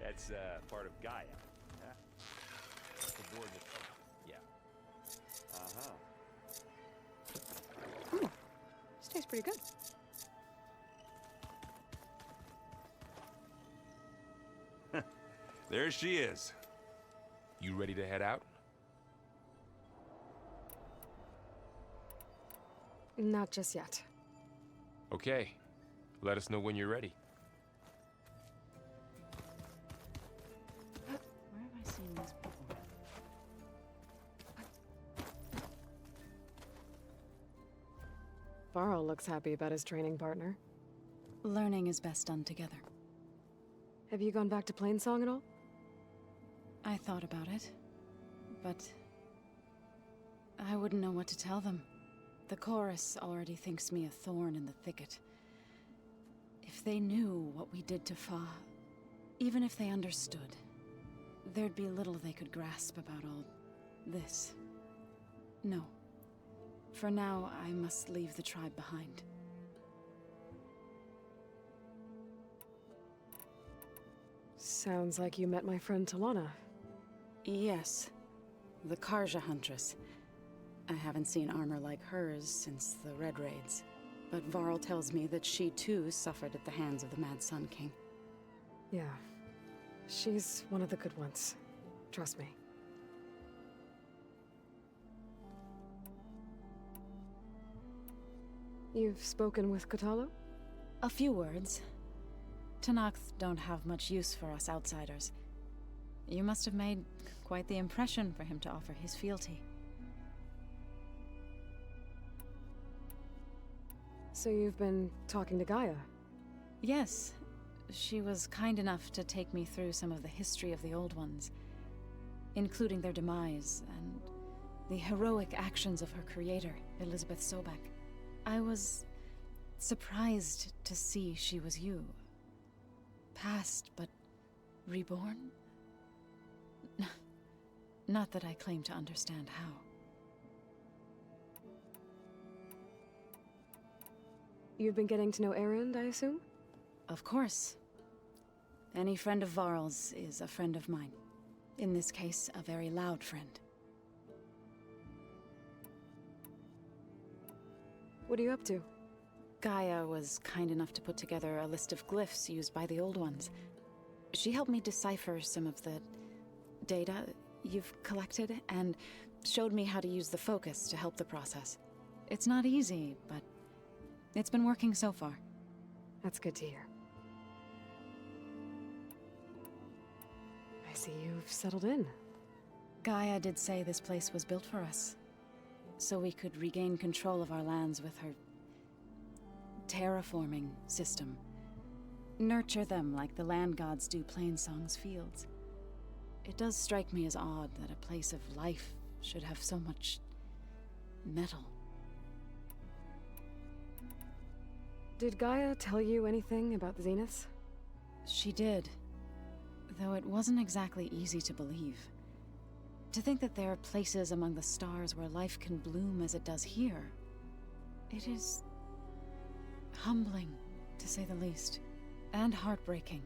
That's part of Gaia. Yeah. Subordinate. Yeah. Uh-huh. Ooh, this tastes pretty good. There she is. You ready to head out? Not just yet. Okay. Let us know when you're ready. Where have I seen this before? Varl looks happy about his training partner. Learning is best done together. Have you gone back to Plainsong at all? I thought about it, but I wouldn't know what to tell them. The chorus already thinks me a thorn in the thicket. If they knew what we did to Fa, even if they understood, there'd be little they could grasp about all this. No. For now, I must leave the tribe behind. Sounds like you met my friend Talana. Yes. The Karja Huntress. I haven't seen armor like hers since the Red Raids. But Varl tells me that she too suffered at the hands of the Mad Sun King. Yeah. She's one of the good ones. Trust me. You've spoken with Kotallo? A few words. Tenakth don't have much use for us outsiders. You must have made quite the impression for him to offer his fealty. So you've been talking to Gaia? Yes. She was kind enough to take me through some of the history of the Old Ones, including their demise and the heroic actions of her creator, Elizabeth Sobek. I was surprised to see she was you. Past, but reborn? Not that I claim to understand how. You've been getting to know Erend, I assume? Of course. Any friend of Varl's is a friend of mine. In this case, a very loud friend. What are you up to? Gaia was kind enough to put together a list of glyphs used by the Old Ones. She helped me decipher some of the data you've collected, and showed me how to use the focus to help the process. It's not easy, but it's been working so far. That's good to hear. I see you've settled in. Gaia did say this place was built for us, so we could regain control of our lands with her terraforming system. Nurture them like the land gods do Plainsong's fields. It does strike me as odd that a place of life should have so much metal. Did Gaia tell you anything about the Zeniths? She did, though it wasn't exactly easy to believe. To think that there are places among the stars where life can bloom as it does here, it is humbling, to say the least, and heartbreaking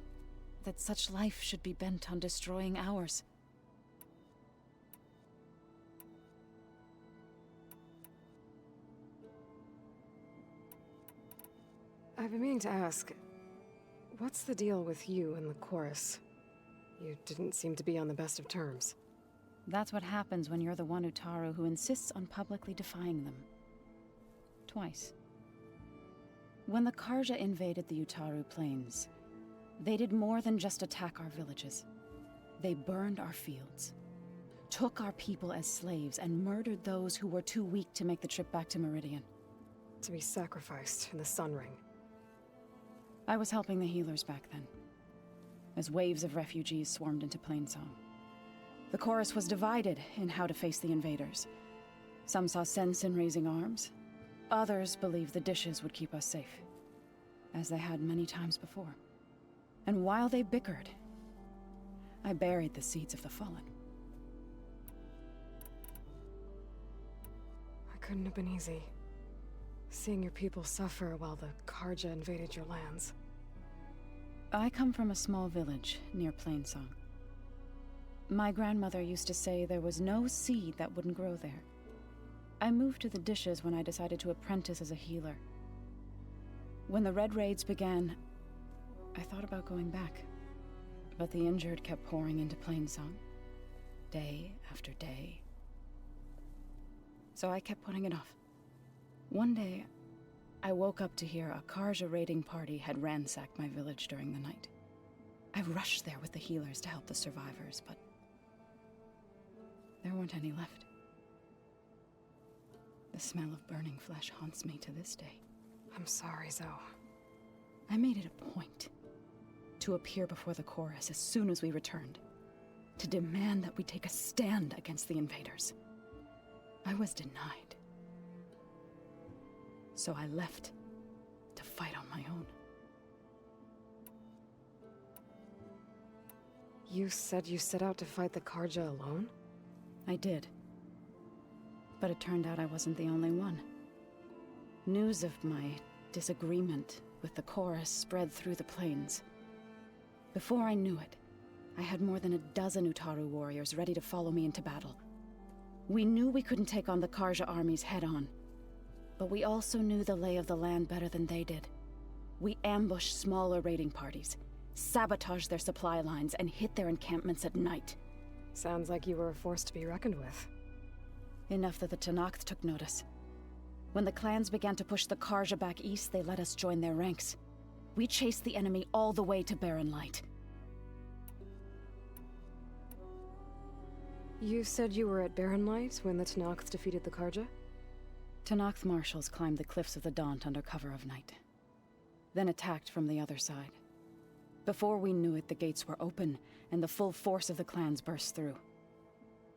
that such life should be bent on destroying ours. I've been meaning to ask, what's the deal with you and the chorus? You didn't seem to be on the best of terms. That's what happens when you're the one Utaru who insists on publicly defying them. Twice. When the Karja invaded the Utaru plains, they did more than just attack our villages. They burned our fields, took our people as slaves, and murdered those who were too weak to make the trip back to Meridian. To be sacrificed in the Sun Ring. I was helping the healers back then, as waves of refugees swarmed into Plainsong. The chorus was divided in how to face the invaders. Some saw sense in raising arms. Others believed the dishes would keep us safe, as they had many times before. And while they bickered, I buried the seeds of the fallen. It couldn't have been easy. Seeing your people suffer while the Karja invaded your lands. I come from a small village near Plainsong. My grandmother used to say there was no seed that wouldn't grow there. I moved to the Dishes when I decided to apprentice as a healer. When the Red Raids began, I thought about going back. But the injured kept pouring into Plainsong, day after day. So I kept putting it off. One day, I woke up to hear a Karja raiding party had ransacked my village during the night. I rushed there with the healers to help the survivors, but there weren't any left. The smell of burning flesh haunts me to this day. I'm sorry, Zoe. I made it a point to appear before the chorus as soon as we returned, to demand that we take a stand against the invaders. I was denied. So I left to fight on my own. You said you set out to fight the Karja alone? I did. But it turned out I wasn't the only one. News of my disagreement with the chorus spread through the plains. Before I knew it, I had more than a dozen Utaru warriors ready to follow me into battle. We knew we couldn't take on the Karja armies head-on, but we also knew the lay of the land better than they did. We ambushed smaller raiding parties, sabotaged their supply lines, and hit their encampments at night. Sounds like you were a force to be reckoned with. Enough that the Tenakth took notice. When the clans began to push the Karja back east, they let us join their ranks. We chased the enemy all the way to Barren Light. You said you were at Barren Light when the Tenakth defeated the Karja? Tenakth marshals climbed the cliffs of the Daunt under cover of night, then attacked from the other side. Before we knew it, the gates were open, and the full force of the clans burst through.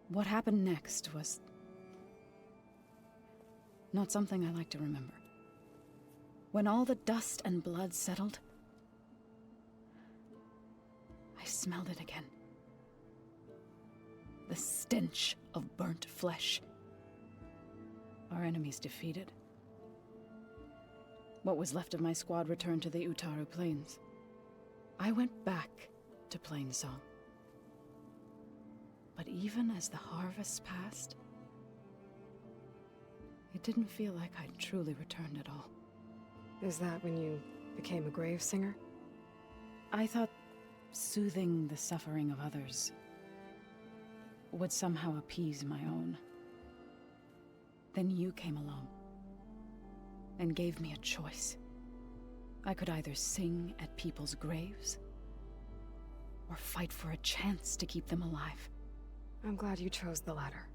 What happened next was not something I like to remember. When all the dust and blood settled, I smelled it again. The stench of burnt flesh. Our enemies defeated. What was left of my squad returned to the Utaru Plains. I went back to Plainsong. But even as the harvest passed, it didn't feel like I'd truly returned at all. Is that when you became a grave singer? I thought soothing the suffering of others would somehow appease my own. Then you came along and gave me a choice. I could either sing at people's graves or fight for a chance to keep them alive. I'm glad you chose the latter.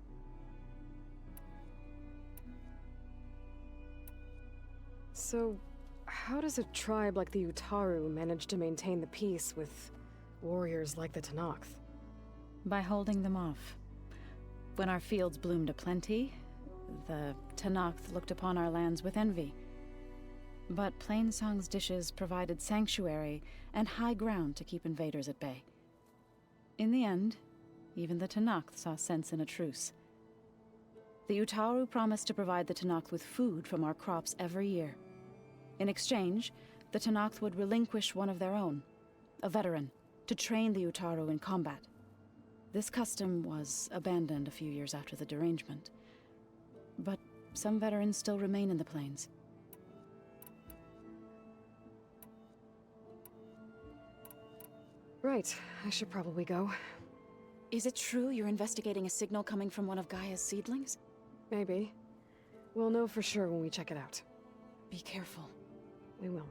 So, how does a tribe like the Utaru manage to maintain the peace with warriors like the Tenakth? By holding them off. When our fields bloomed aplenty, the Tenakth looked upon our lands with envy. But Plainsong's Dishes provided sanctuary and high ground to keep invaders at bay. In the end, even the Tenakth saw sense in a truce. The Utaru promised to provide the Tenakth with food from our crops every year. In exchange, the Tenakth would relinquish one of their own, a veteran, to train the Utaru in combat. This custom was abandoned a few years after the derangement, but some veterans still remain in the plains. Right, I should probably go. Is it true you're investigating a signal coming from one of Gaia's seedlings? Maybe. We'll know for sure when we check it out. Be careful. We will.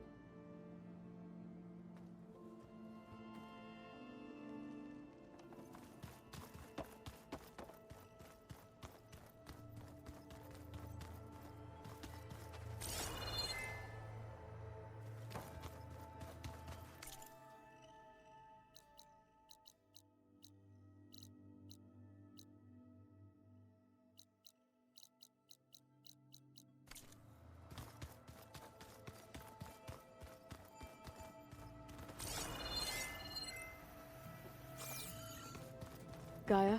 Gaia?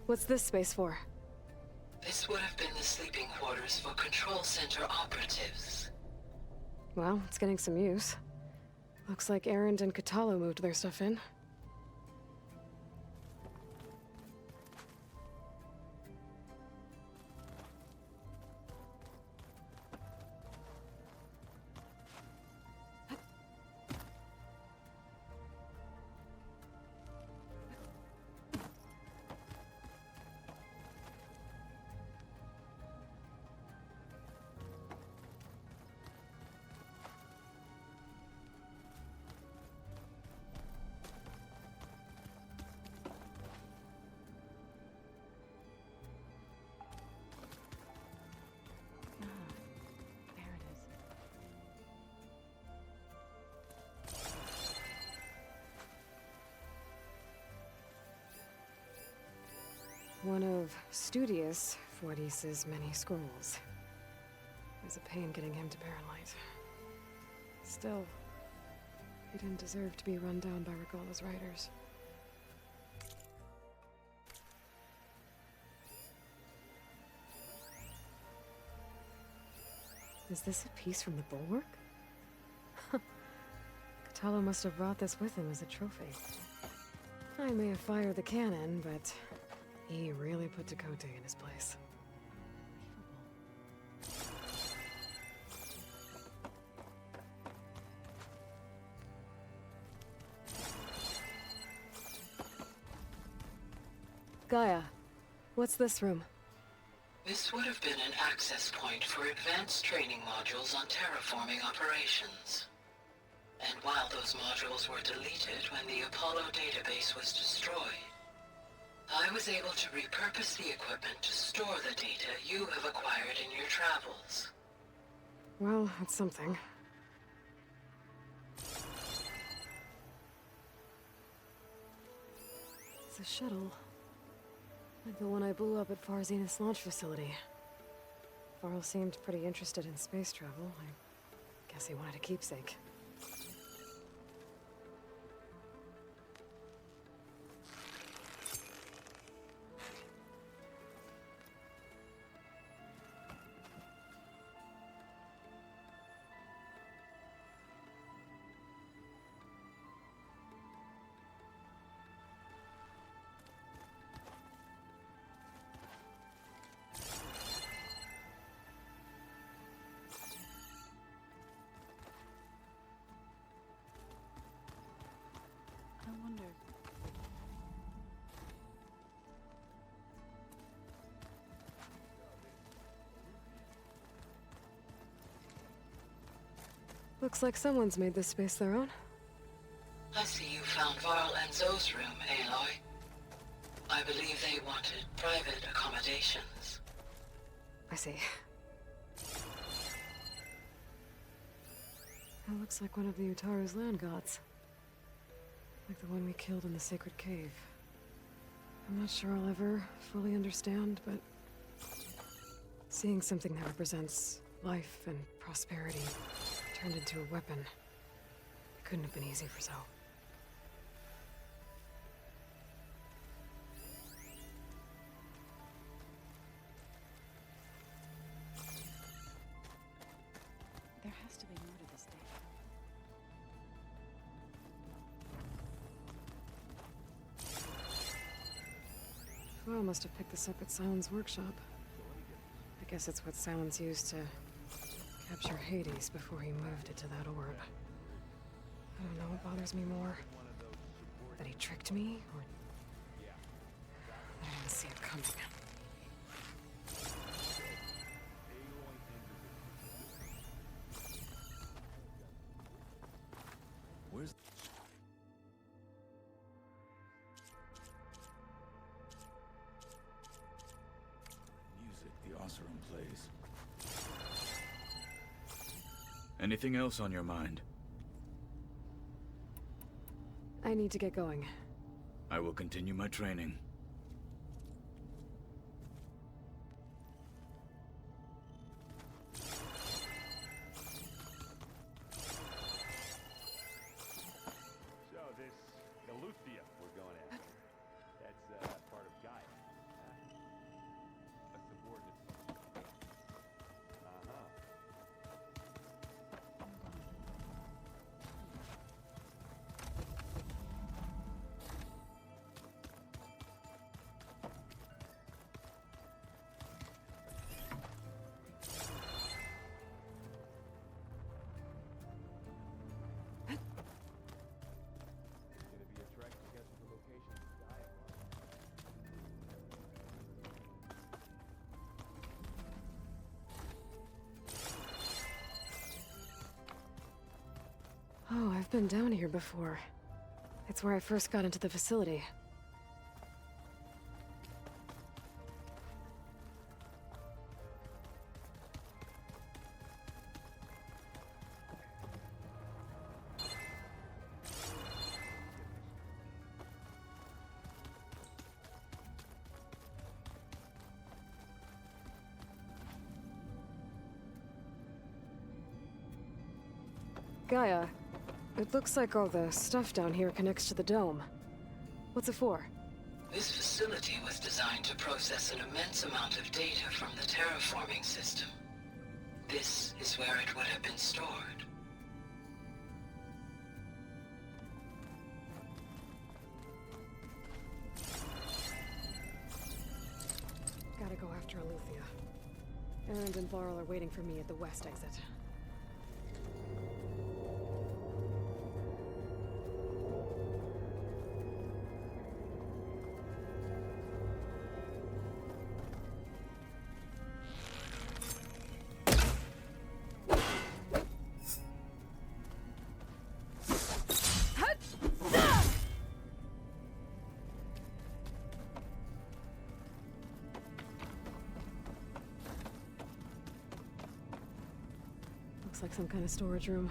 What's this space for? This would have been the sleeping quarters for Control Center operatives. Well, it's getting some use. Looks like Erend and Katalo moved their stuff in. There it is. One of Studious Fuadis's many scrolls. There's a pain getting him to Barrenlight. Still, he didn't deserve to be run down by Regala's riders. Is this a piece from the bulwark? Katalo must have brought this with him as a trophy. I may have fired the cannon, but he really put Dakota in his place. Gaia, what's this room? This would have been an access point for advanced training modules on terraforming operations. And while those modules were deleted when the Apollo database was destroyed, I was able to repurpose the equipment to store the data you have acquired in your travels. Well, that's something. It's a shuttle. Like the one I blew up at Far Zenith's launch facility. Varl seemed pretty interested in space travel. I guess he wanted a keepsake. I wonder. Looks like someone's made this space their own. I see you found Varl and Zoe's room, Aloy. I believe they wanted private accommodations. I see. That looks like one of the Utaru's land gods. Like the one we killed in the sacred cave. I'm not sure I'll ever fully understand, but seeing something that represents life and prosperity turned into a weapon, it couldn't have been easy for Zoe. There has to be more to this data. Well, must have picked this up at Silent's workshop. I guess it's what Silence used to capture Hades before he moved it to that orb. I don't know what bothers me more. That he tricked me, or that I didn't see it coming. Where's... music the Oseram plays. Anything else on your mind? I need to get going. I will continue my training. So this Galuthia we're going after, that's part of Gaia. A subordinate function. Uh-huh. been down here before. It's where I first got into the facility. Gaia, it looks like all the stuff down here connects to the dome. What's it for? This facility was designed to process an immense amount of data from the terraforming system. This is where it would have been stored. Gotta go after Aletheia. Erend and Varl are waiting for me at the west exit. Looks like some kind of storage room.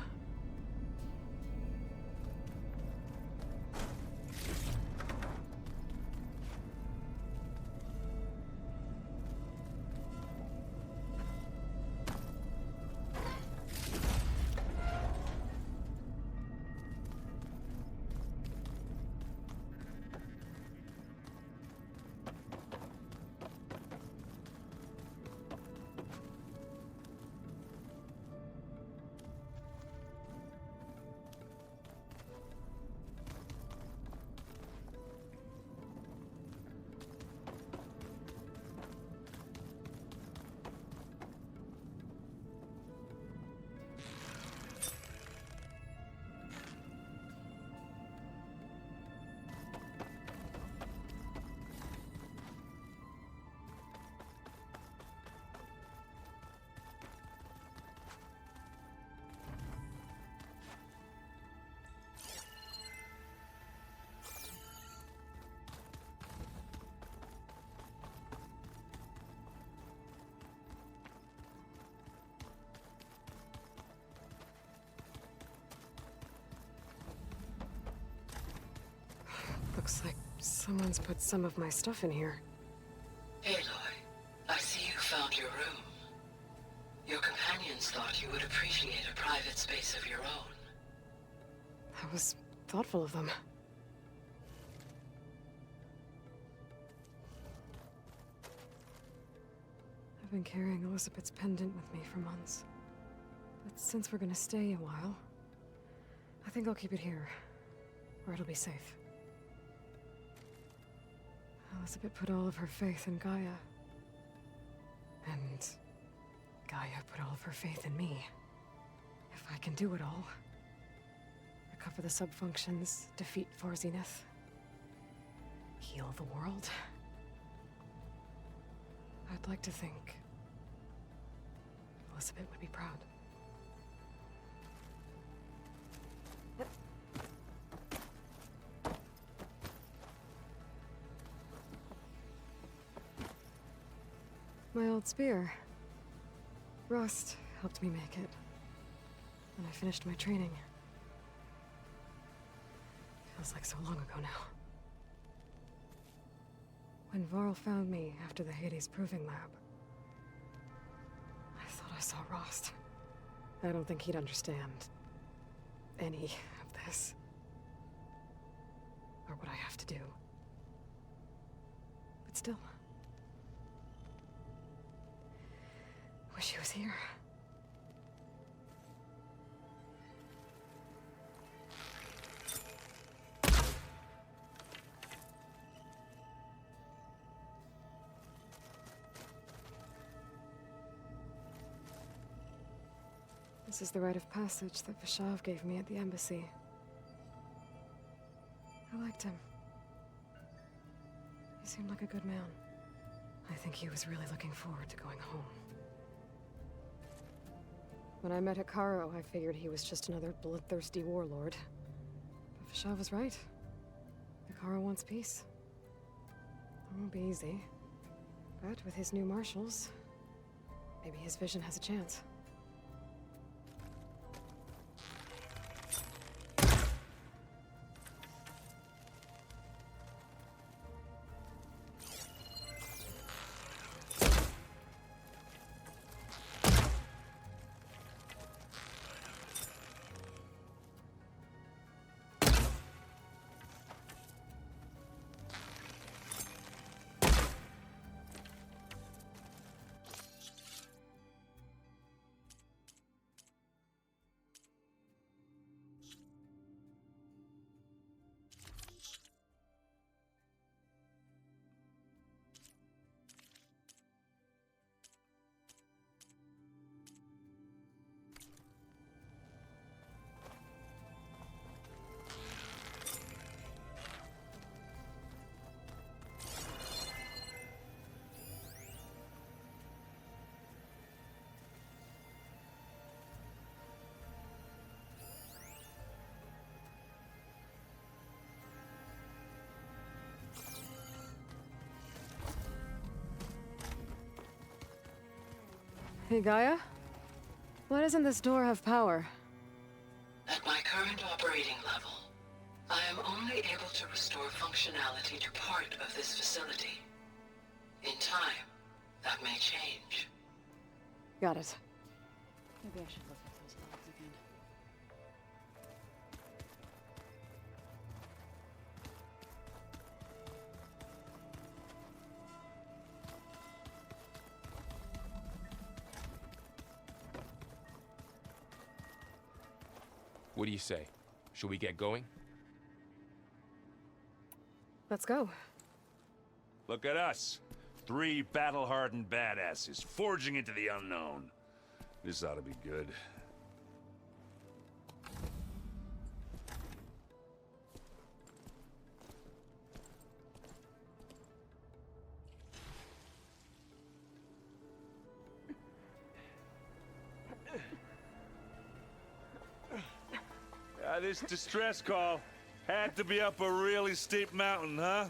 Looks like someone's put some of my stuff in here. Aloy, I see you found your room. Your companions thought you would appreciate a private space of your own. That was thoughtful of them. I've been carrying Elizabeth's pendant with me for months. But since we're gonna stay a while, I think I'll keep it here, where it'll be safe. Elizabeth put all of her faith in Gaia. And Gaia put all of her faith in me. If I can do it all, recover the subfunctions, defeat Zenith, heal the world, I'd like to think Elizabeth would be proud. My old spear. Rust helped me make it. When I finished my training. Feels like so long ago now. When Varl found me after the Hades Proving Lab, I thought I saw Rost. I don't think he'd understand any of this. Or what I have to do. But still. Wish he was here. This is the rite of passage that Vishav gave me at the embassy. I liked him. He seemed like a good man. I think he was really looking forward to going home. When I met Hikaru, I figured he was just another bloodthirsty warlord. But Fashaw was right. Hikaru wants peace. It won't be easy. But with his new marshals, maybe his vision has a chance. Hey, Gaia? Why doesn't this door have power? At my current operating level, I am only able to restore functionality to part of this facility. In time, that may change. Got it. Maybe I should look at those logs again. What do you say? Should we get going? Let's go. Look at us. 3 battle-hardened badasses forging into the unknown. This ought to be good. This distress call had to be up a really steep mountain, huh?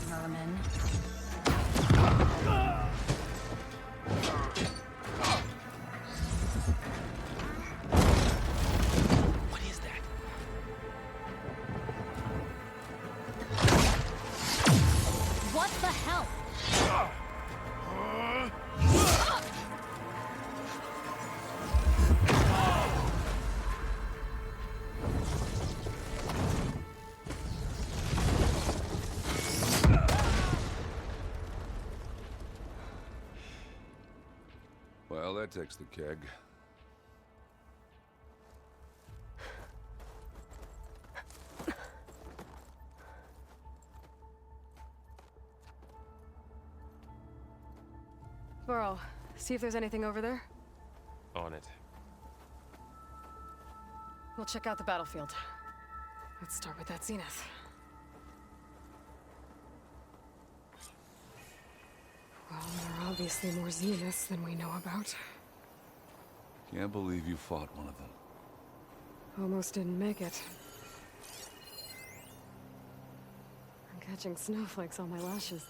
Merman. What is that? What the hell? Well, that takes the keg. Burrow, see if there's anything over there. On it. We'll check out the battlefield. Let's start with that zenith. Well, there are obviously more zeniths than we know about. Can't believe you fought one of them. Almost didn't make it. I'm catching snowflakes on my lashes.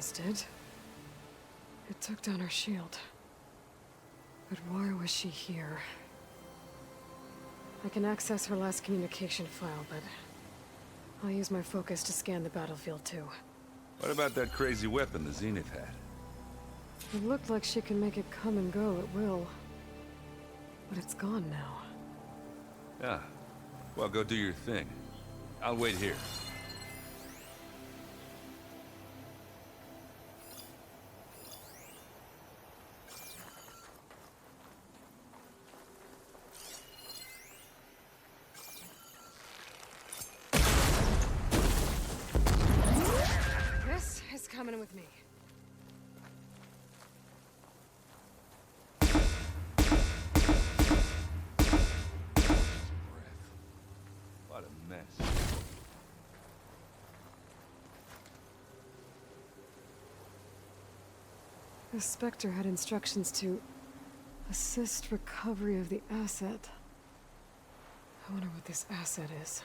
rebels did. It took down her shield. But why was she here? I can access her last communication file, but I'll use my focus to scan the battlefield too. What about that crazy weapon the Zenith had? It looked like she can make it come and go at will. But it's gone now. Yeah. Well, go do your thing. I'll wait here. This is coming with me. What a mess. The Spectre had instructions to assist recovery of the asset. I wonder what this asset is.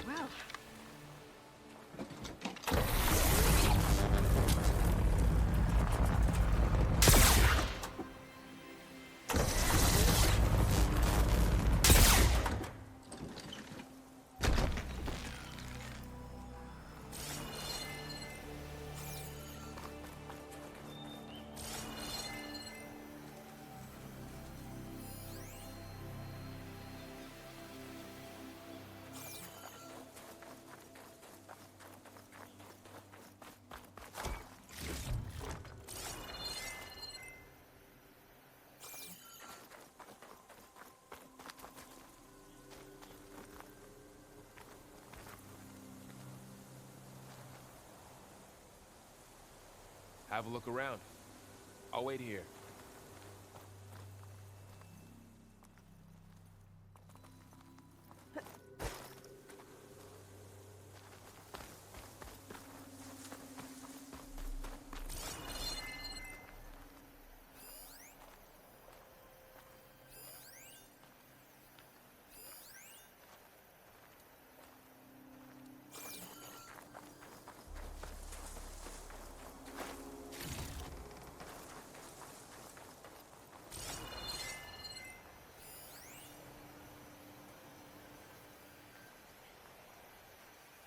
Well, Have a look around. I'll wait here.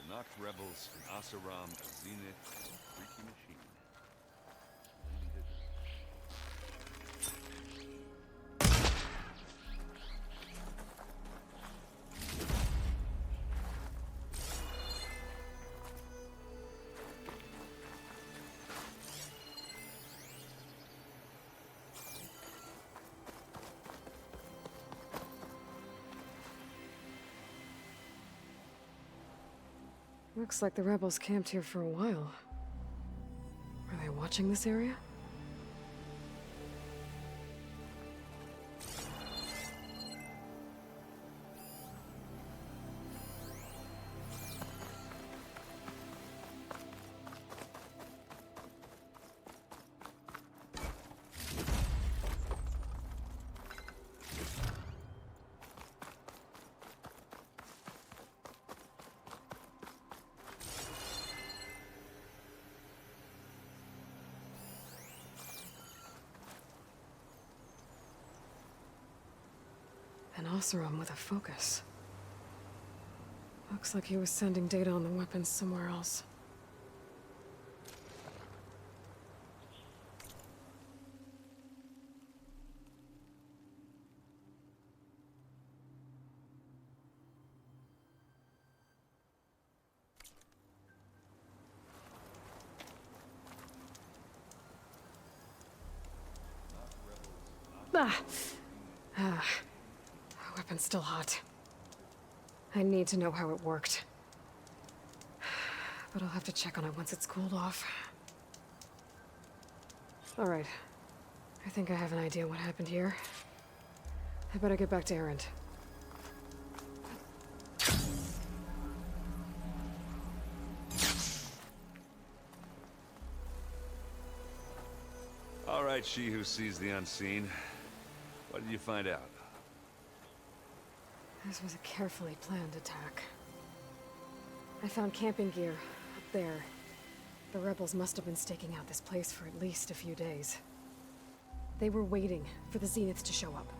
The Nox rebels in Asaram, a Zenith, freaky machine. looks like the rebels camped here for a while. Are they watching this area? An Oseram with a focus. Looks like he was sending data on the weapons somewhere else. Ah. weapon's still hot. I need to know how it worked. But I'll have to check on it once it's cooled off. Alright. I think I have an idea what happened here. I better get back to Erend. All right, she who sees the unseen. What did you find out? This was a carefully planned attack. I found camping gear up there. The rebels must have been staking out this place for at least a few days. They were waiting for the Zeniths to show up.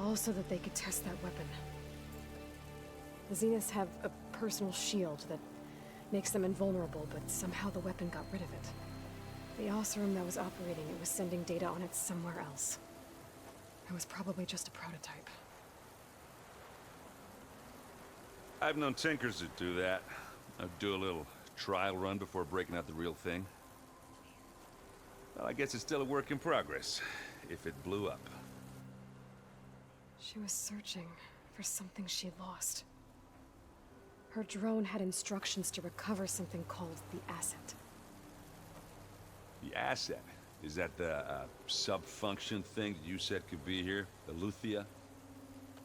All so that they could test that weapon. The Zeniths have a personal shield that makes them invulnerable, but somehow the weapon got rid of it. The Oseram that was operating it was sending data on it somewhere else. It was probably just a prototype. I've known tinkers that do that. I'd do a little trial run before breaking out the real thing. Well, I guess it's still a work in progress, if it blew up. She was searching for something she lost. Her drone had instructions to recover something called the asset. The asset? Is that the sub-function thing that you said could be here? The Luthia?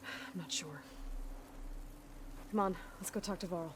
I'm not sure. Come on, let's go talk to Varl.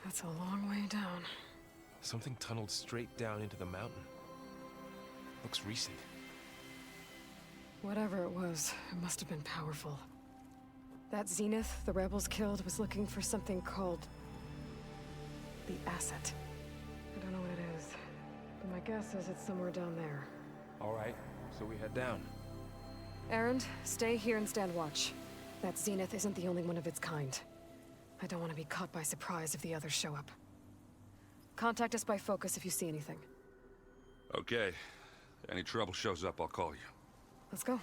That's a long way down. Something tunneled straight down into the mountain. Looks recent. Whatever it was, it must have been powerful. That Zenith the rebels killed was looking for something called the asset. I don't know what it is, but my guess is it's somewhere down there. All right, so we head down. Erend, stay here and stand watch. That Zenith isn't the only one of its kind. I don't want to be caught by surprise if the others show up. Contact us by focus if you see anything. Okay. Any trouble shows up, I'll call you. Let's go.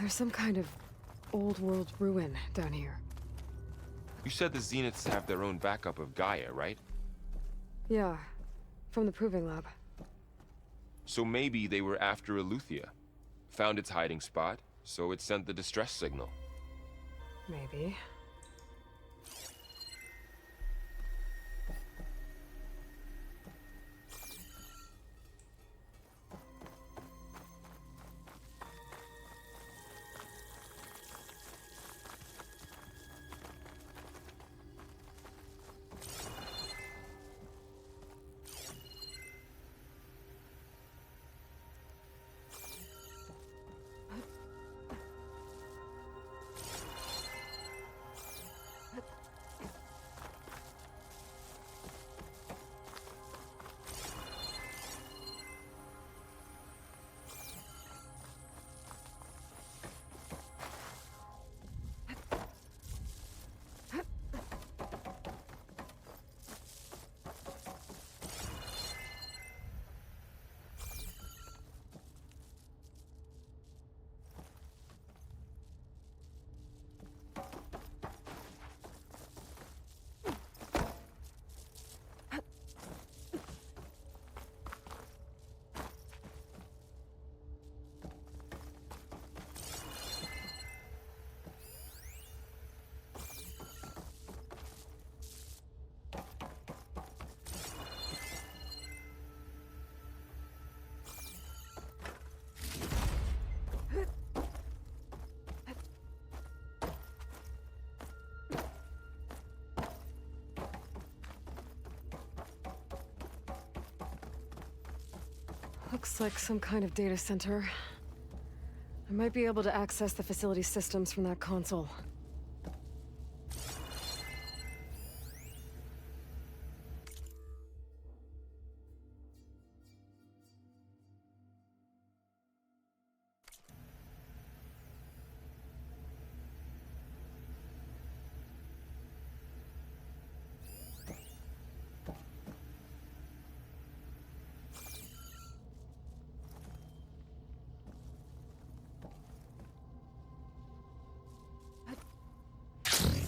There's some kind of old world ruin down here. You said the Zeniths have their own backup of Gaia, right? Yeah, from the proving lab. So maybe they were after Eleuthia. Found its hiding spot, so it sent the distress signal. Maybe. Looks like some kind of data center. I might be able to access the facility systems from that console.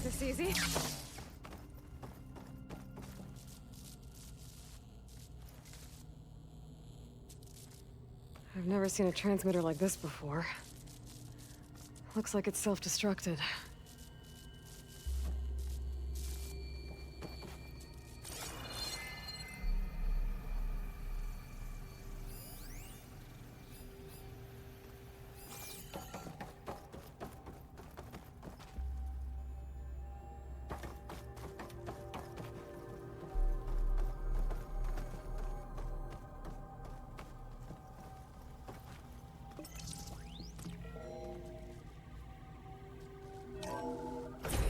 Is this easy? I've never seen a transmitter like this before. Looks like it's self-destructed.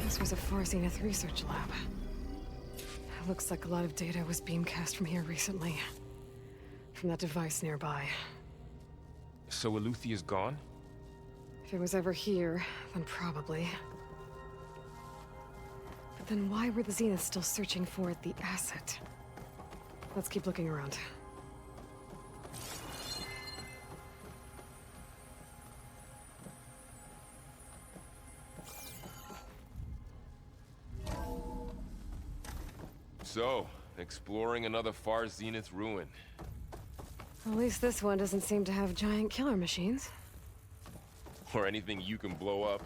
This was a Far Zenith research lab. It looks like a lot of data was beamcast from here recently. From that device nearby. So Eluthia's gone? If it was ever here, then probably. But then why were the Zeniths still searching for the asset? Let's keep looking around. So, exploring another Far Zenith ruin. At least this one doesn't seem to have giant killer machines. Or anything you can blow up.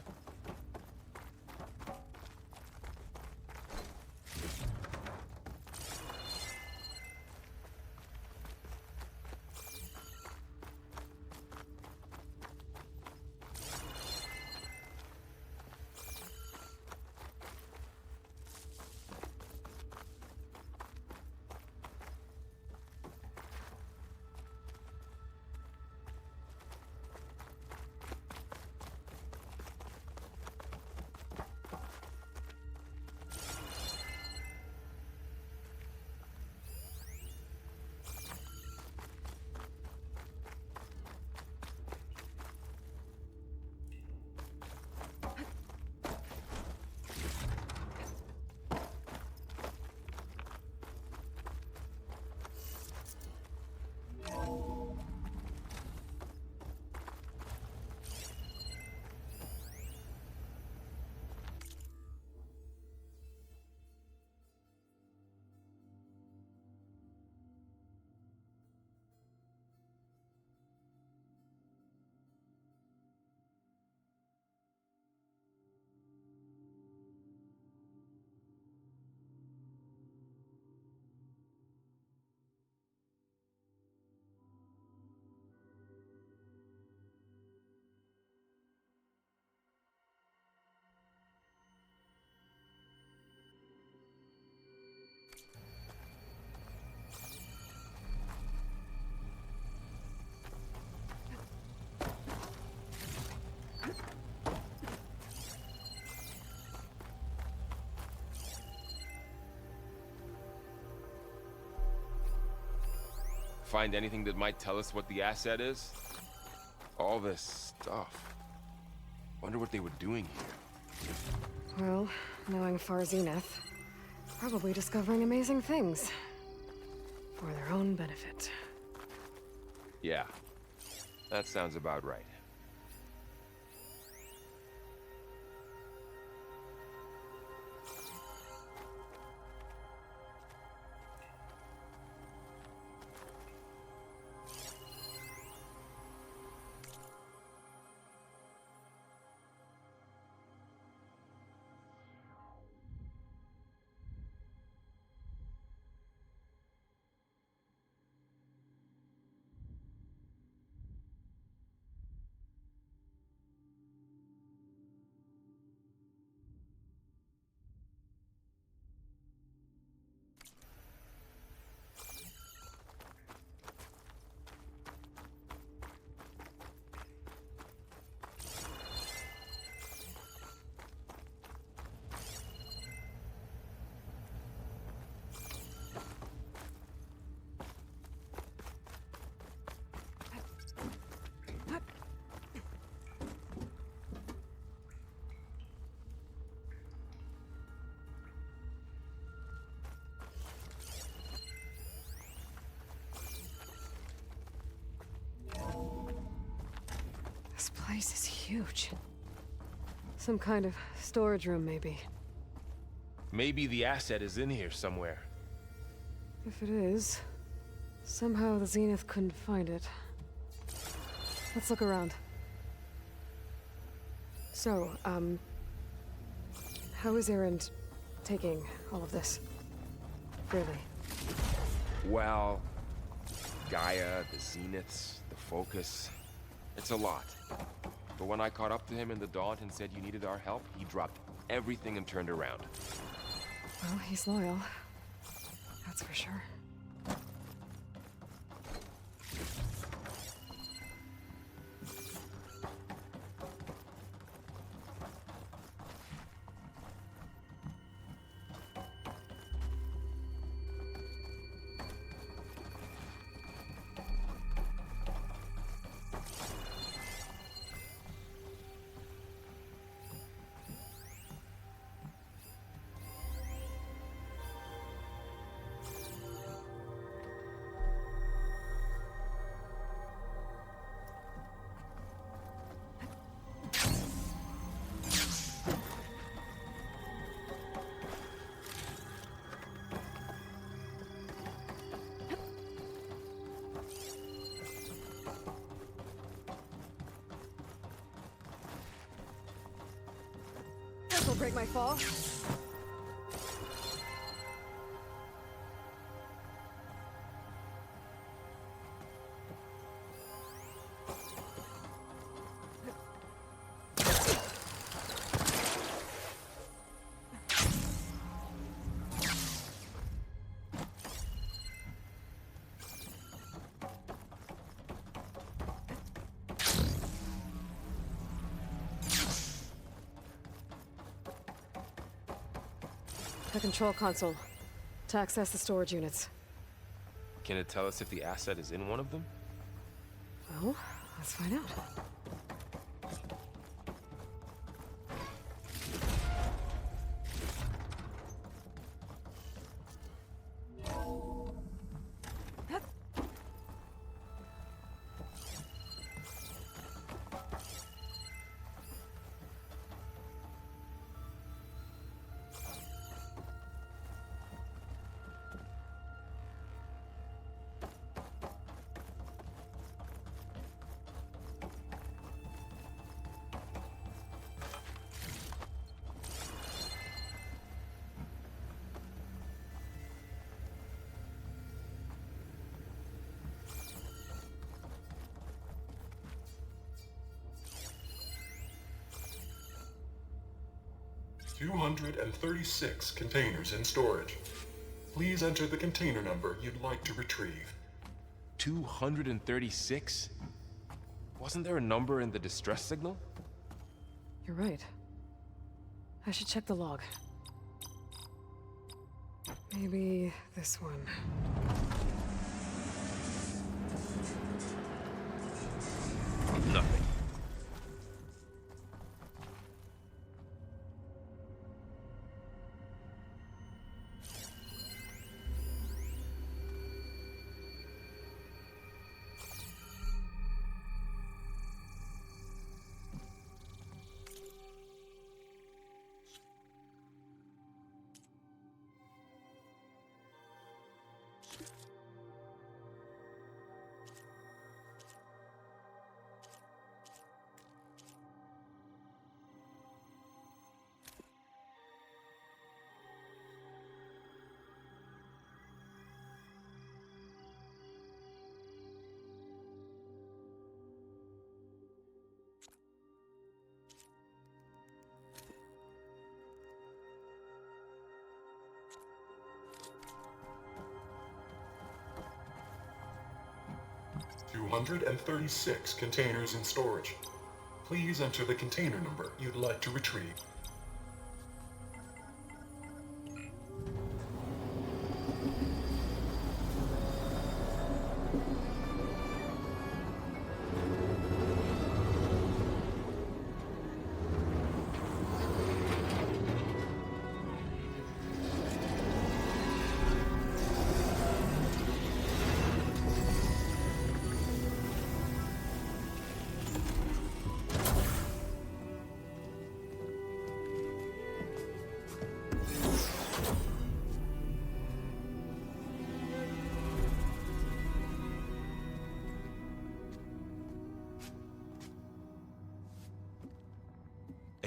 Find anything that might tell us what the asset is? All this stuff. Wonder what they were doing here. Well, knowing Far Zenith, probably discovering amazing things. For their own benefit. Yeah, that sounds about right. This place is huge. Some kind of storage room, maybe. Maybe the asset is in here somewhere. If it is, somehow the Zenith couldn't find it. Let's look around. So, how is Erend taking all of this? Really? Well, Gaia, the Zeniths, the Focus. It's a lot. But when I caught up to him in the Daunt and said you needed our help, he dropped everything and turned around. Well, he's loyal. That's for sure. This'll break my fall. The control console. To access the storage units. Can it tell us if the asset is in one of them? Well, let's find out. "236 containers in storage. Please enter the container number you'd like to retrieve." 236? Wasn't there a number in the distress signal? You're right. I should check the log. Maybe this one. Nothing. "236 containers in storage. Please enter the container number you'd like to retrieve."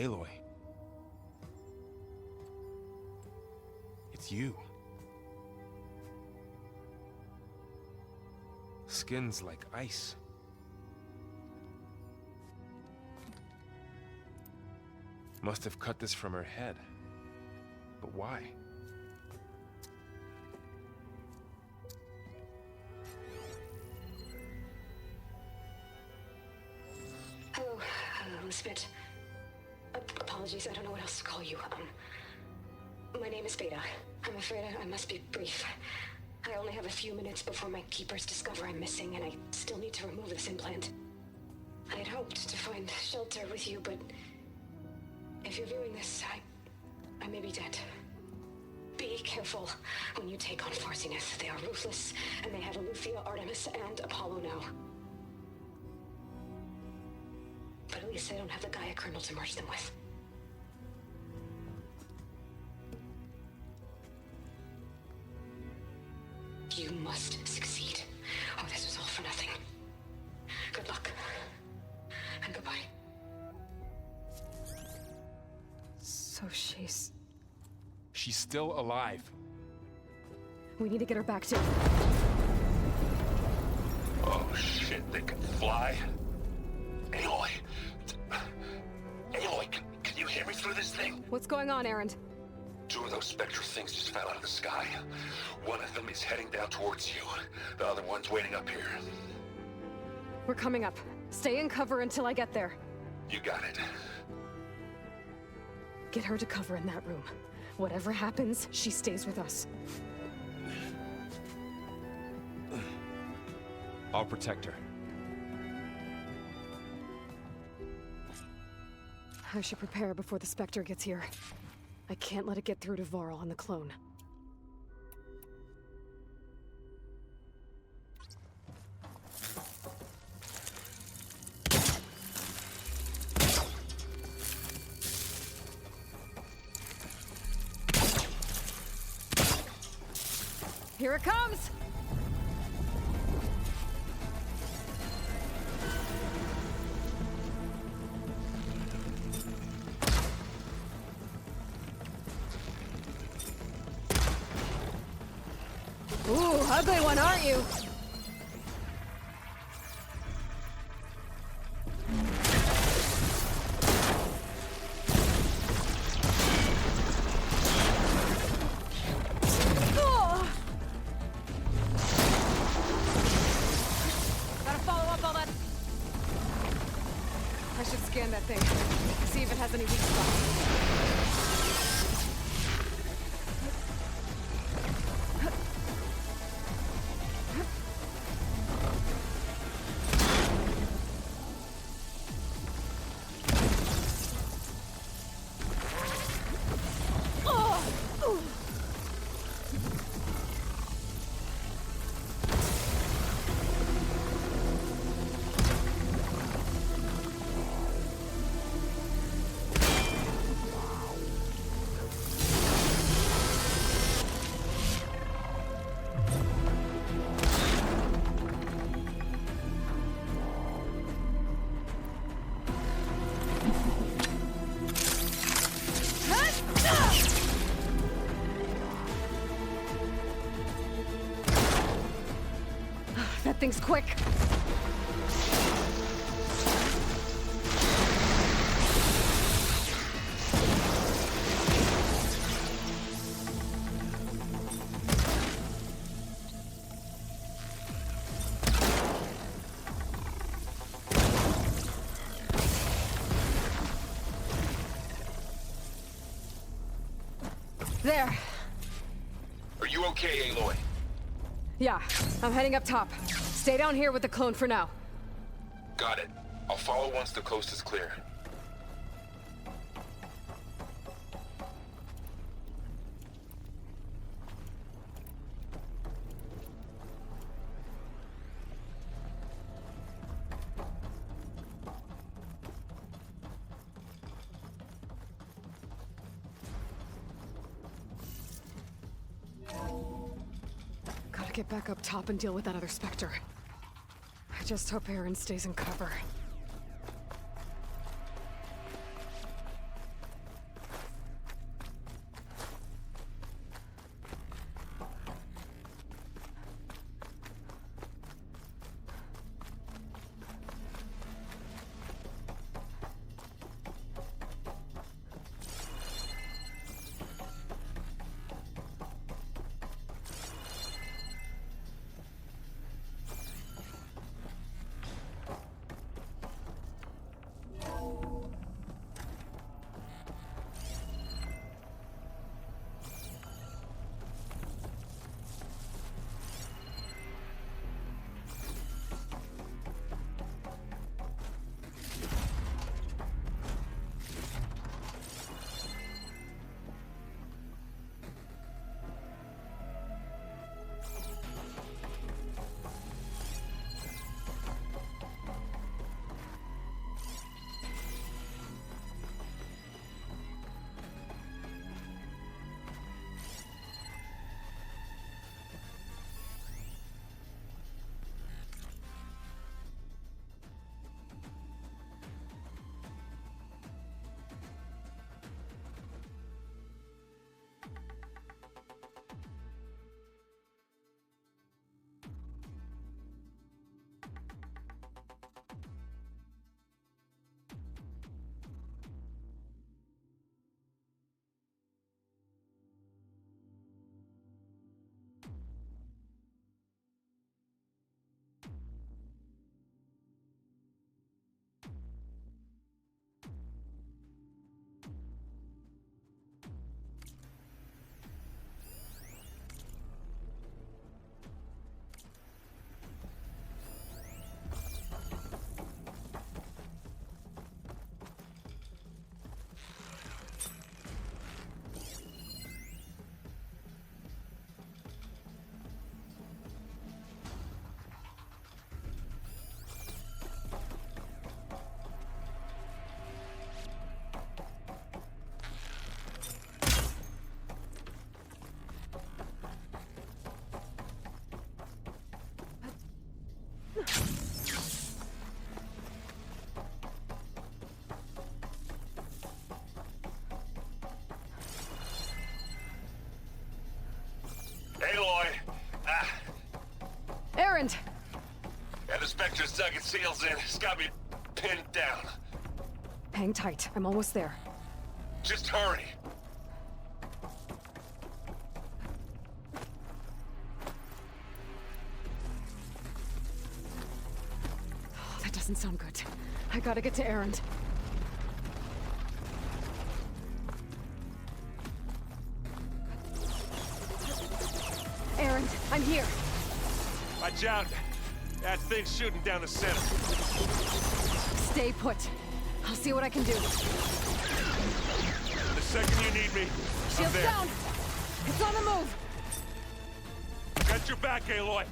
Aloy. It's you. Skin's like ice. Must have cut this from her head. But why? Hello, Elizabeth. Apologies, I don't know what else to call you. My name is Beta. I'm afraid I must be brief. I only have a few minutes before my keepers discover I'm missing, and I still need to remove this implant. I had hoped to find shelter with you, but if you're viewing this, I may be dead. Be careful when you take on Far Zenith. They are ruthless, and they have Aletheia, Artemis, and Apollo now. But at least I don't have the Gaia kernel to merge them with. You must succeed, or this was all for nothing. Good luck. And goodbye. So she's... She's still alive. We need to get her back to... Oh shit, they can fly? Aloy! Aloy, can you hear me through this thing? What's going on, Erend? Two of those spectral things just fell out of the sky. One of them is heading down towards you. The other one's waiting up here. We're coming up. Stay in cover until I get there. You got it. Get her to cover in that room. Whatever happens, she stays with us. I'll protect her. I should prepare before the Spectre gets here. I can't let it get through to Varl and the clone. Here it comes! Ooh, ugly one, aren't you? I should scan that thing. See if it has any weak spots. That thing's quick. There. Are you okay, Aloy? Yeah, I'm heading up top. Stay down here with the clone for now. Got it. I'll follow once the coast is clear. Gotta get back up top and deal with that other Spectre. I just hope Aaron stays in cover. Errand! Yeah, the Spectre's dug its heels in. It's got me pinned down. Hang tight. I'm almost there. Just hurry. Oh, that doesn't sound good. I gotta get to Errand. Errand, I'm here. Watch out. That thing's shooting down the center. Stay put. I'll see what I can do. The second you need me, I'm Shields there. down! It's on the move! Got your back, Aloy.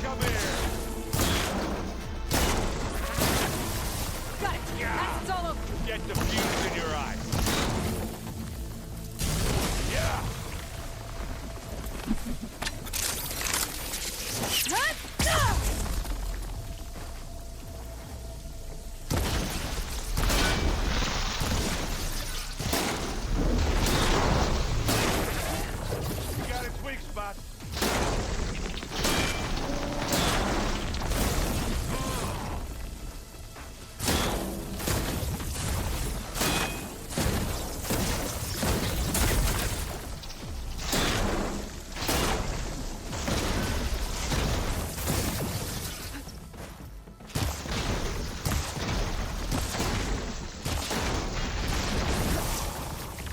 Come here. Got it! Yeah. It's all over! Get the fuse in your eyes. Yeah. You got its weak spot.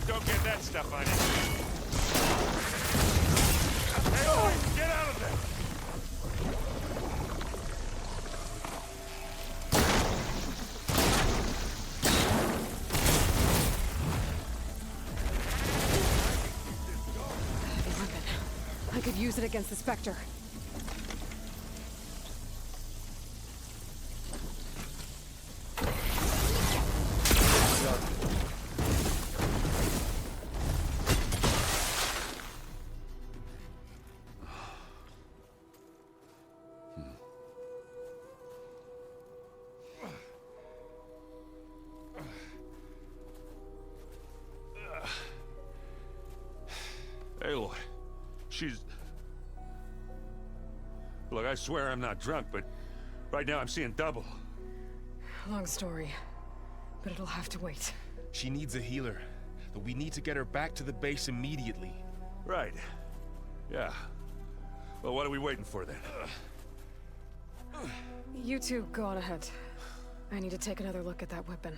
Don't get that stuff on you. Aloy, get out of there! Heavy weapon. I could use it against the Spectre. Aloy, she's... Look, I swear I'm not drunk, but right now I'm seeing double. Long story, but it'll have to wait. She needs a healer, but we need to get her back to the base immediately. Right. Yeah. Well, what are we waiting for then? You two go on ahead. I need to take another look at that weapon.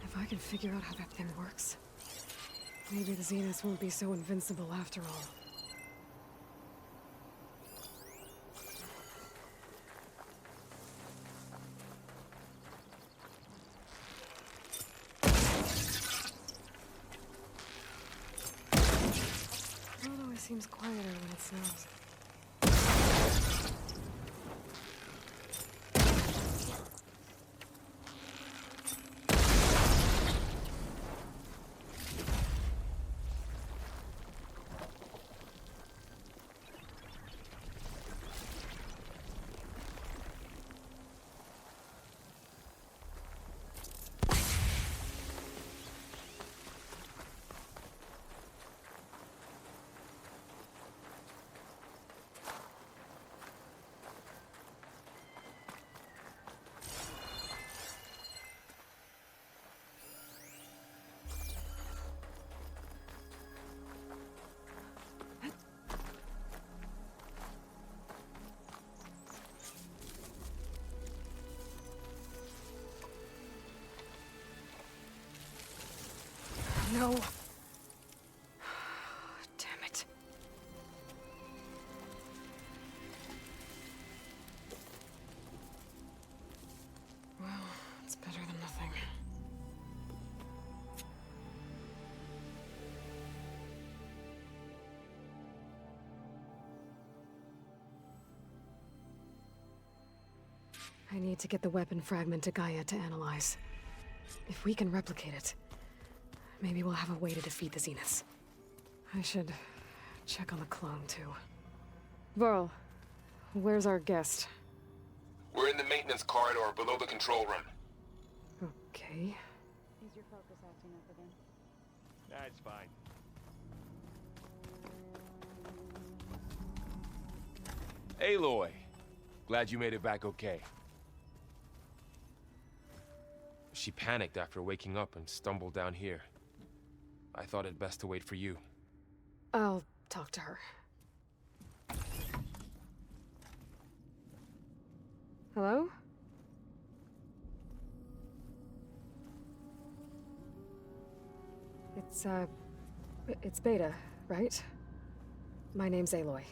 If I can figure out how that thing works, maybe the Zeniths won't be so invincible after all. It always seems quieter when it snows. No. Damn it. Well, it's better than nothing. I need to get the weapon fragment to Gaia to analyze. If we can replicate it, maybe we'll have a way to defeat the Zeniths. I should check on the clone, too. Varl, where's our guest? We're in the maintenance corridor below the control room. Okay. Is your focus acting up again? That's fine. Aloy! Glad you made it back okay. She panicked after waking up and stumbled down here. I thought it best to wait for you. I'll talk to her. Hello? It's Beta, right? My name's Aloy.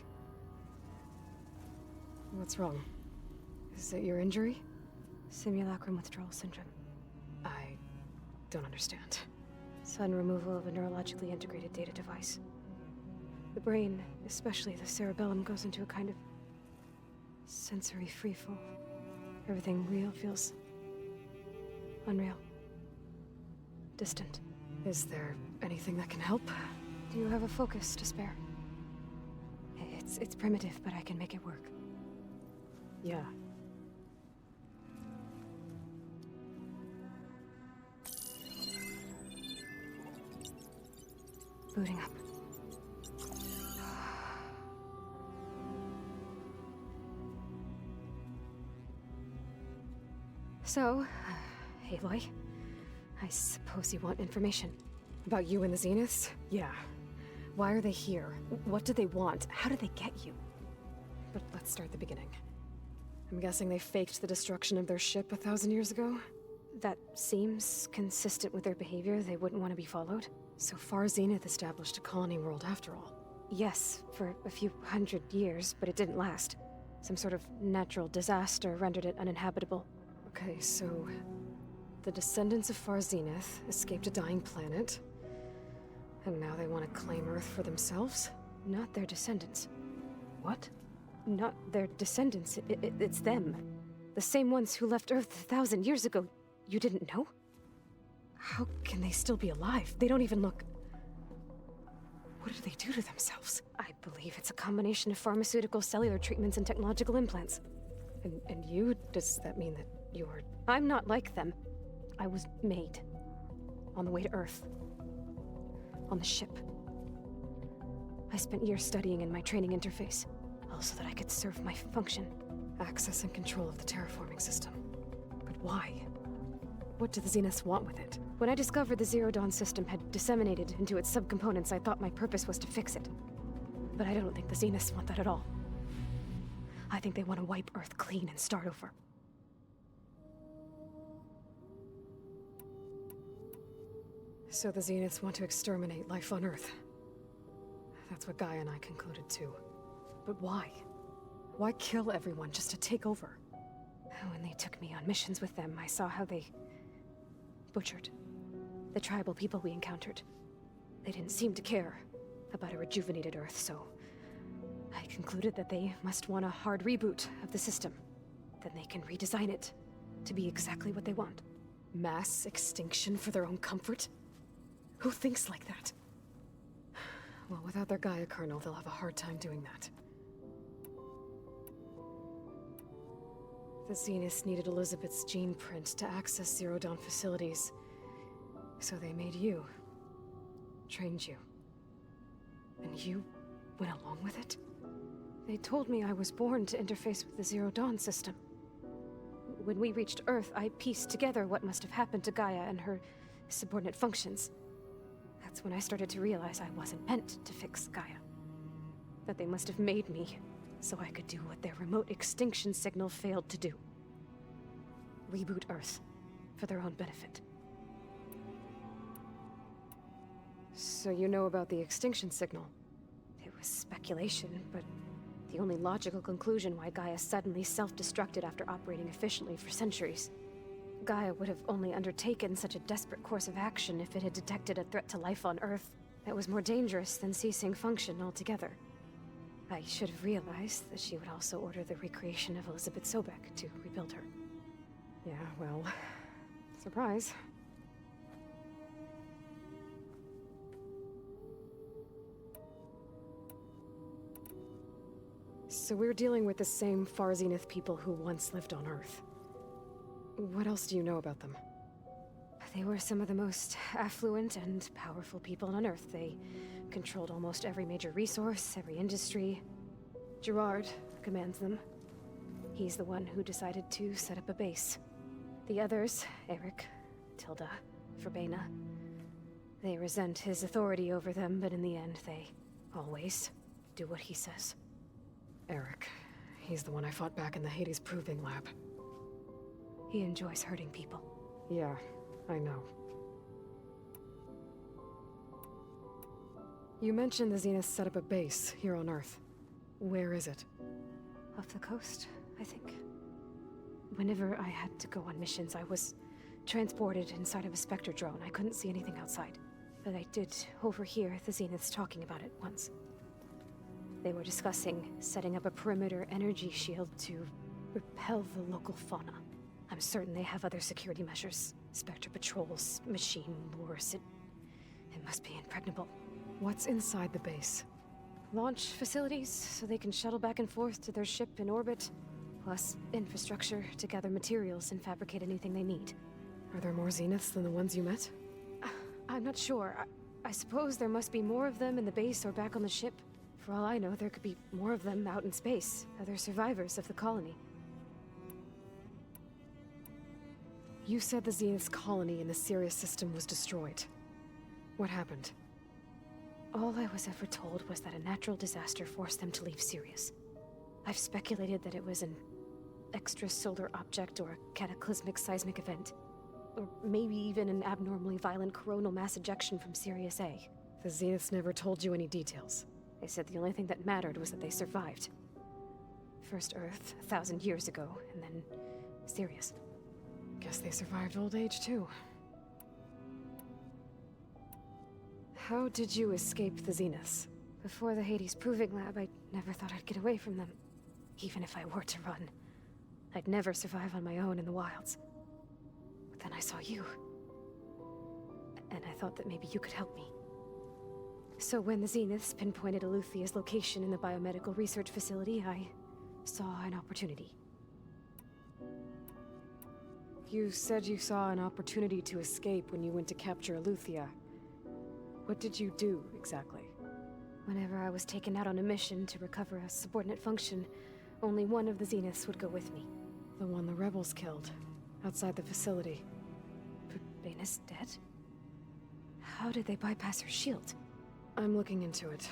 What's wrong? Is it your injury? Simulacrum withdrawal syndrome. I don't understand. Sudden removal of a neurologically integrated data device. The brain, especially the cerebellum, goes into a kind of sensory freefall. Everything real feels unreal. Distant. Is there anything that can help? Do you have a focus to spare? It's primitive, but I can make it work. Yeah. Booting up. So, Aloy, I suppose you want information. About you and the Zeniths? Yeah. Why are they here? What do they want? How did they get you? But let's start at the beginning. I'm guessing they faked the destruction of their ship 1,000 years ago? That seems consistent with their behavior. They wouldn't want to be followed. So far, Zenith established a colony world after all. Yes, for a few hundred years, but it didn't last. Some sort of natural disaster rendered it uninhabitable. Okay, so the descendants of Far Zenith escaped a dying planet, and now they want to claim Earth for themselves? Not their descendants. What? Not their descendants. It's them. The same ones who left Earth 1,000 years ago. You didn't know? How can they still be alive? They don't even look... What do they do to themselves? I believe it's a combination of pharmaceutical, cellular treatments, and technological implants. And you? Does that mean that you're... I'm not like them. I was made. On the way to Earth. On the ship. I spent years studying in my training interface, all so that I could serve my function. Access and control of the terraforming system. But why? What do the Zeniths want with it? When I discovered the Zero Dawn system had disseminated into its subcomponents, I thought my purpose was to fix it. But I don't think the Zeniths want that at all. I think they want to wipe Earth clean and start over. So the Zeniths want to exterminate life on Earth. That's what Gaia and I concluded too. But why? Why kill everyone just to take over? When they took me on missions with them, I saw how they butchered the tribal people we encountered. They didn't seem to care about a rejuvenated Earth, so I concluded that they must want a hard reboot of the system. Then they can redesign it to be exactly what they want. Mass extinction for their own comfort? Who thinks like that? Well, without their Gaia kernel, they'll have a hard time doing that. The Zeniths needed Elizabeth's gene print to access Zero Dawn facilities. So they made you. Trained you. And you went along with it? They told me I was born to interface with the Zero Dawn system. When we reached Earth, I pieced together what must have happened to Gaia and her subordinate functions. That's when I started to realize I wasn't meant to fix Gaia. That they must have made me so I could do what their remote extinction signal failed to do. Reboot Earth for their own benefit. So you know about the extinction signal? It was speculation, but the only logical conclusion why Gaia suddenly self-destructed after operating efficiently for centuries. Gaia would have only undertaken such a desperate course of action if it had detected a threat to life on Earth that was more dangerous than ceasing function altogether. I should have realized that she would also order the recreation of Elizabeth Sobek to rebuild her. Yeah, well, surprise. So we're dealing with the same Far Zenith people who once lived on Earth. What else do you know about them? They were some of the most affluent and powerful people on Earth. They controlled almost every major resource, every industry. Gerard commands them. He's the one who decided to set up a base. The others, Eric, Tilda, Verbena, they resent his authority over them, but in the end, they always do what he says. Eric. He's the one I fought back in the Hades Proving Lab. He enjoys hurting people. Yeah, I know. You mentioned the Zeniths set up a base here on Earth. Where is it? Off the coast, I think. Whenever I had to go on missions, I was transported inside of a Spectre drone. I couldn't see anything outside. But I did overhear the Zeniths talking about it once. They were discussing setting up a perimeter energy shield to repel the local fauna. I'm certain they have other security measures. Spectre patrols, machine lures. It must be impregnable. What's inside the base? Launch facilities, so they can shuttle back and forth to their ship in orbit. Plus, infrastructure to gather materials and fabricate anything they need. Are there more Zeniths than the ones you met? I'm not sure. I suppose there must be more of them in the base or back on the ship. For all I know, there could be more of them out in space. Other survivors of the colony. You said the Zenith's colony in the Sirius system was destroyed. What happened? All I was ever told was that a natural disaster forced them to leave Sirius. I've speculated that it was an extrasolar object or a cataclysmic seismic event. Or maybe even an abnormally violent coronal mass ejection from Sirius A. The Zeniths never told you any details. They said the only thing that mattered was that they survived. First Earth, 1,000 years ago, and then Sirius. Guess they survived old age, too. How did you escape the Zeniths? Before the Hades Proving Lab, I never thought I'd get away from them. Even if I were to run. I'd never survive on my own in the wilds. But then I saw you. And I thought that maybe you could help me. So when the Zeniths pinpointed Eluthia's location in the biomedical research facility, I saw an opportunity. You said you saw an opportunity to escape when you went to capture Eluthia. What did you do, exactly? Whenever I was taken out on a mission to recover a subordinate function, only one of the Zeniths would go with me. The one the rebels killed, outside the facility. Verbena's dead? How did they bypass her shield? I'm looking into it.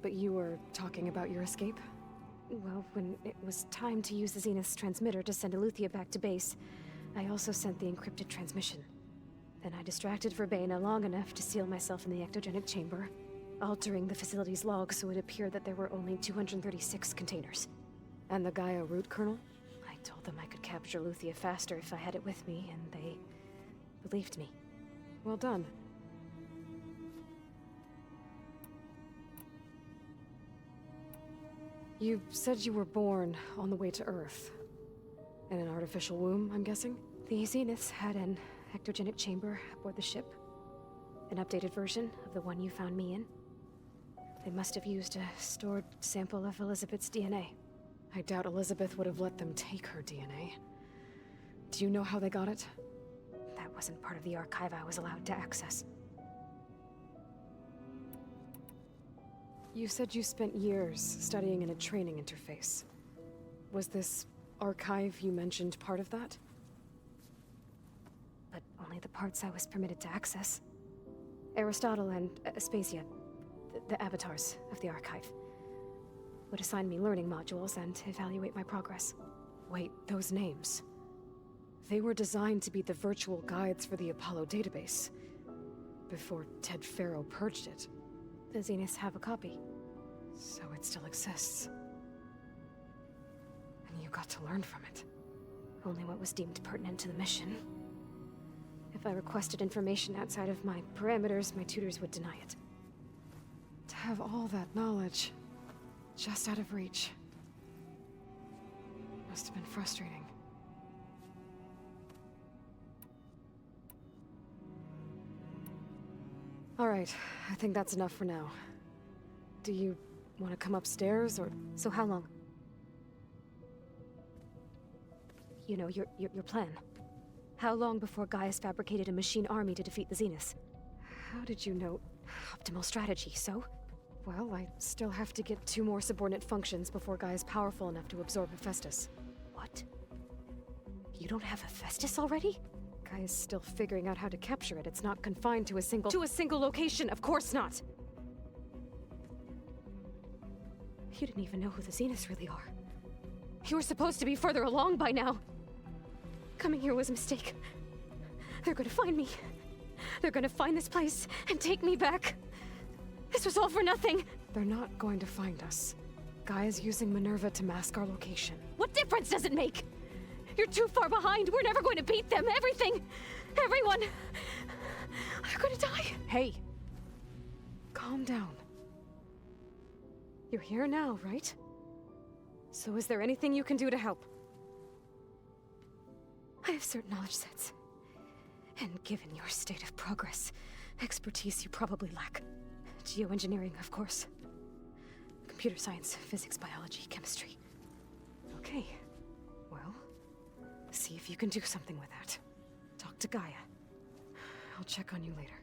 But you were talking about your escape? Well, when it was time to use the Zenith's transmitter to send Eluthia back to base, I also sent the encrypted transmission. Then I distracted Verbena long enough to seal myself in the ectogenic chamber, altering the facility's log so it appeared that there were only 236 containers. And the Gaia root kernel? I told them I could capture Eluthia faster if I had it with me, and they believed me. Well done. You said you were born on the way to Earth. In an artificial womb, I'm guessing? The Zeniths had an ectogenic chamber aboard the ship. An updated version of the one you found me in. They must have used a stored sample of Elizabeth's DNA. I doubt Elizabeth would have let them take her DNA. Do you know how they got it? That wasn't part of the archive I was allowed to access. You said you spent years studying in a training interface. Was this archive you mentioned part of that? But only the parts I was permitted to access. Aristotle and Aspasia, the avatars of the archive, would assign me learning modules and evaluate my progress. Wait, those names. They were designed to be the virtual guides for the Apollo database, before Ted Faro purged it. The Zeniths have a copy. So it still exists. And you got to learn from it. Only what was deemed pertinent to the mission. If I requested information outside of my parameters, my tutors would deny it. To have all that knowledge, just out of reach. Must have been frustrating. All right, I think that's enough for now. Do you want to come upstairs, or... So how long? You know, your plan. How long before Gaius fabricated a machine army to defeat the Zeniths? How did you know? Optimal strategy, so? Well, I still have to get 2 more subordinate functions before Gaia's powerful enough to absorb Hephaestus. What? You don't have Hephaestus already? Gaia's still figuring out how to capture it. It's not confined to a single location, of course not! You didn't even know who the Zeniths really are. You were supposed to be further along by now. Coming here was a mistake. They're gonna find me. They're gonna find this place and take me back. This was all for nothing. They're not going to find us. Gaia's using Minerva to mask our location. What difference does it make? You're too far behind. We're never going to beat them. Everything. Everyone. They're gonna die. Hey. Calm down. You're here now, right? So is there anything you can do to help? I have certain knowledge sets. And given your state of progress, expertise you probably lack. Geoengineering, of course. Computer science, physics, biology, chemistry. Okay. Well, see if you can do something with that. Talk to Gaia. I'll check on you later.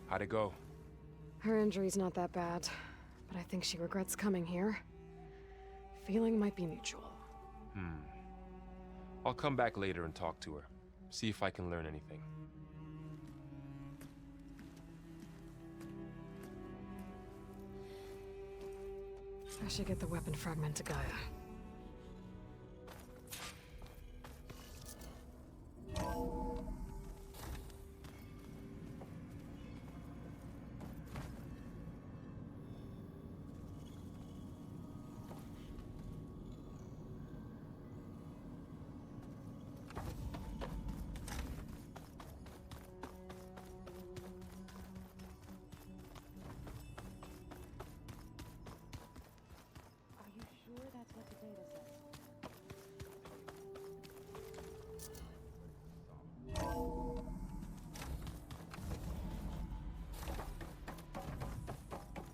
How'd it go? Her injury's not that bad, but I think she regrets coming here. Feeling might be mutual. I'll come back later and talk to her. See if I can learn anything. I should get the weapon fragment to Gaia.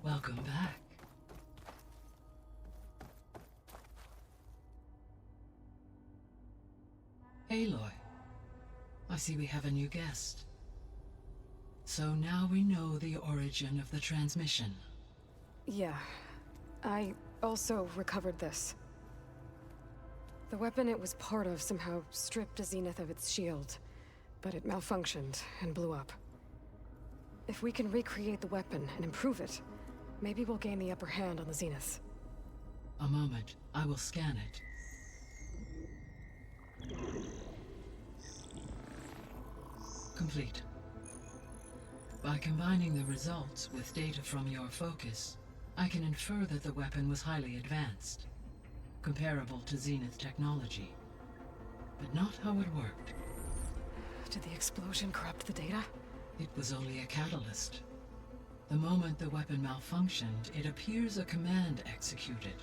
Welcome back. Aloy, I see we have a new guest. So now we know the origin of the transmission. Yeah. I also recovered this. The weapon it was part of somehow stripped a Zenith of its shield, but it malfunctioned and blew up. If we can recreate the weapon and improve it, maybe we'll gain the upper hand on the Zeniths. A moment, I will scan it. Complete. By combining the results with data from your focus, I can infer that the weapon was highly advanced, comparable to Zenith technology, but not how it worked. Did the explosion corrupt the data? It was only a catalyst. The moment the weapon malfunctioned, it appears a command executed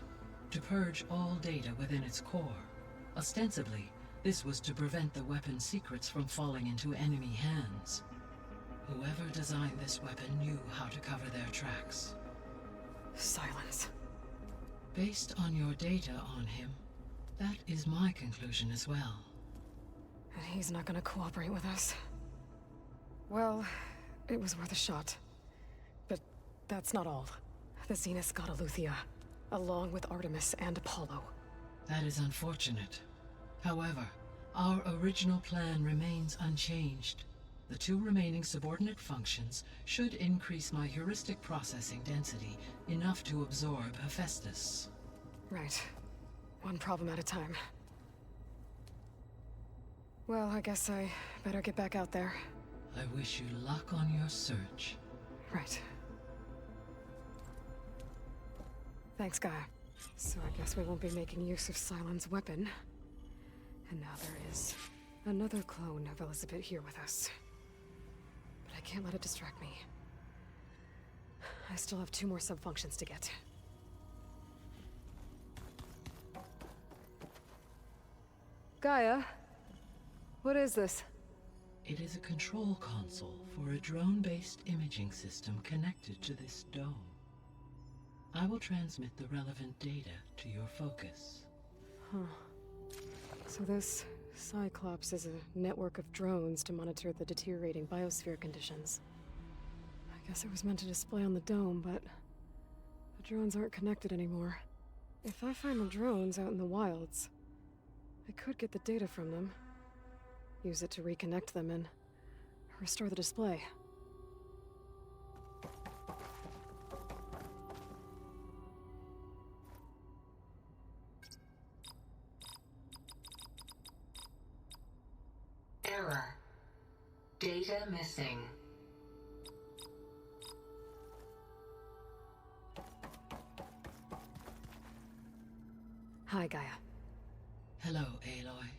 to purge all data within its core. Ostensibly, this was to prevent the weapon's secrets from falling into enemy hands. Whoever designed this weapon knew how to cover their tracks. Silence. Based on your data on him, that is my conclusion as well. And he's not gonna cooperate with us. Well, it was worth a shot. But that's not all. The Zeniths got Aletheia, along with Artemis and Apollo. That is unfortunate. However, our original plan remains unchanged. The 2 remaining subordinate functions should increase my heuristic processing density enough to absorb Hephaestus. Right. One problem at a time. Well, I guess I better get back out there. I wish you luck on your search. Right. Thanks, Gaia. So I guess we won't be making use of Cylon's weapon. And now there is another clone of Elizabeth here with us. But I can't let it distract me. I still have 2 more sub-functions to get. Gaia? What is this? It is a control console for a drone-based imaging system connected to this dome. I will transmit the relevant data to your focus. Huh. So this Cyclops is a network of drones to monitor the deteriorating biosphere conditions. I guess it was meant to display on the dome, but the drones aren't connected anymore. If I find the drones out in the wilds, I could get the data from them, use it to reconnect them, and restore the display. Error. Data missing. Hi, Gaia. Hello, Aloy.